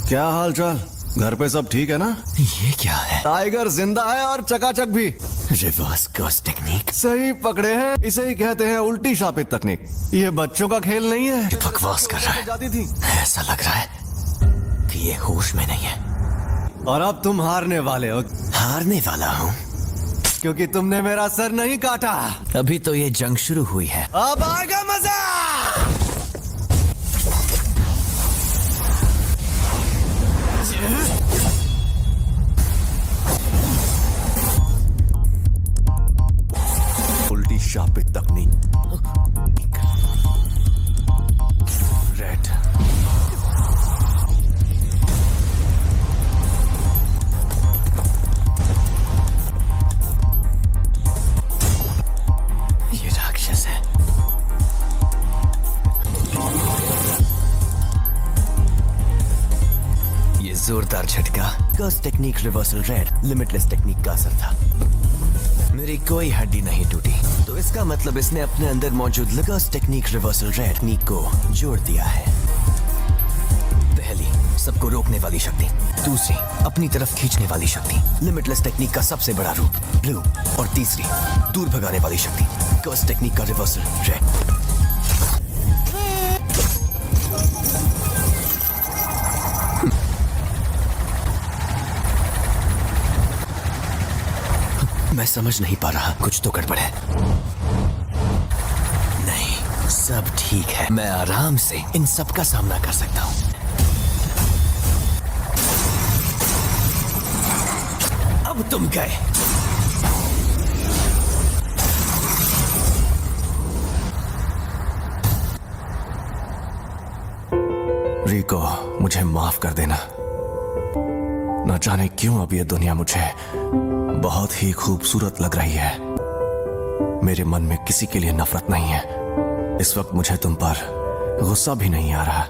क्या हाल चाल? घर पे सब ठीक है ना? ये क्या है? टाइगर जिंदा है और चकाचक भी। Reverse curse technique. सही पकड़े हैं, इसे ही कहते हैं उल्टी शापित तकनीक। ये बच्चों का खेल नहीं है। बकवास कर रहा है। जाती थी। ऐसा लग रहा है कि ये होश में नहीं है। और अब तुम हारने वाले हो, हारने वाला हूँ क्योंकि तुमने मेरा सर नहीं काटा। अभी तो ये जंग शुरू हुई है। अब आएगा मजा। उल्टी शापित तकनीक। रेड। ये राक्षस है। ये जोरदार झटका curse technique reversal red limitless technique का असर था। मेरी कोई हड्डी नहीं टूटी, तो इसका मतलब इसने अपने अंदर मौजूद कर्स टेक्निक रिवर्सल रेड टेक्निक को जोड़ दिया है। पहली, सबको रोकने वाली शक्ति। दूसरी, अपनी तरफ खींचने वाली शक्ति, लिमिटलेस टेक्निक का सबसे बड़ा रूप ब्लू। और तीसरी, दूर भगाने वाली शक्ति, कर्स टेक्निक का रिवर्सल रेड। मैं समझ नहीं पा रहा, कुछ तो गड़बड़ है। नहीं, सब ठीक है। मैं आराम से इन सब का सामना कर सकता हूं। अब तुम गए। रिको, मुझे माफ कर देना। न जाने क्यों अब ये दुनिया मुझे बहुत ही खूबसूरत लग रही है। मेरे मन में किसी के लिए नफरत नहीं है। इस वक्त मुझे तुम पर गुस्सा भी नहीं आ रहा।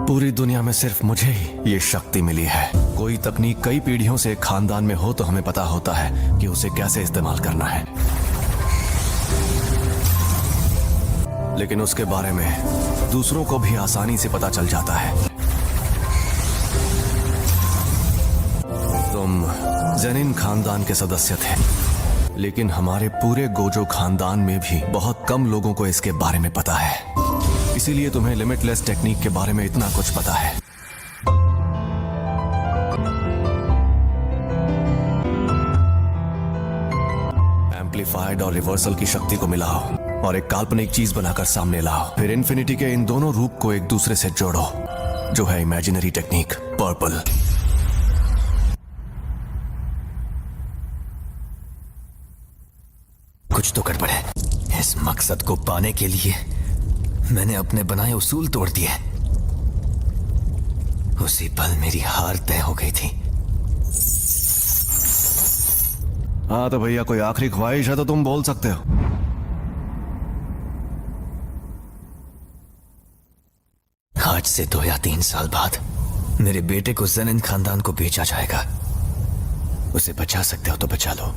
पूरी दुनिया में सिर्फ मुझे ही ये शक्ति मिली है। कोई तकनीक कई पीढ़ियों से एक खानदान में हो तो हमें पता होता है कि उसे कैसे इस्तेमाल करना है, लेकिन उसके बारे में दूसरों को भी आसानी से पता चल जाता है। तुम जेनिन खानदान के सदस्य थे, लेकिन हमारे पूरे गोजो खानदान में भी बहुत कम लोगों को इसके बारे में पता है। इसीलिए तुम्हें लिमिटलेस टेक्निक के बारे में इतना कुछ पता है। एम्पलीफाइड और रिवर्सल की शक्ति को मिलाओ और एक काल्पनिक चीज बनाकर सामने लाओ। फिर इन्फिनिटी के इन दोनों रूप को एक दूसरे से जोड़ो, जो है इमेजिनरी टेक्निक पर्पल। कुछ तो गड़बड़ है। इस मकसद को पाने के लिए मैंने अपने बनाए उसूल तोड़ दिए। उसी पल मेरी हार तय हो गई थी। हाँ तो भैया, कोई आखिरी ख्वाहिश है तो तुम बोल सकते हो। आज से 2 या 3 साल बाद मेरे बेटे को जेनिन खानदान को बेचा जाएगा। उसे बचा सकते हो तो बचा लो।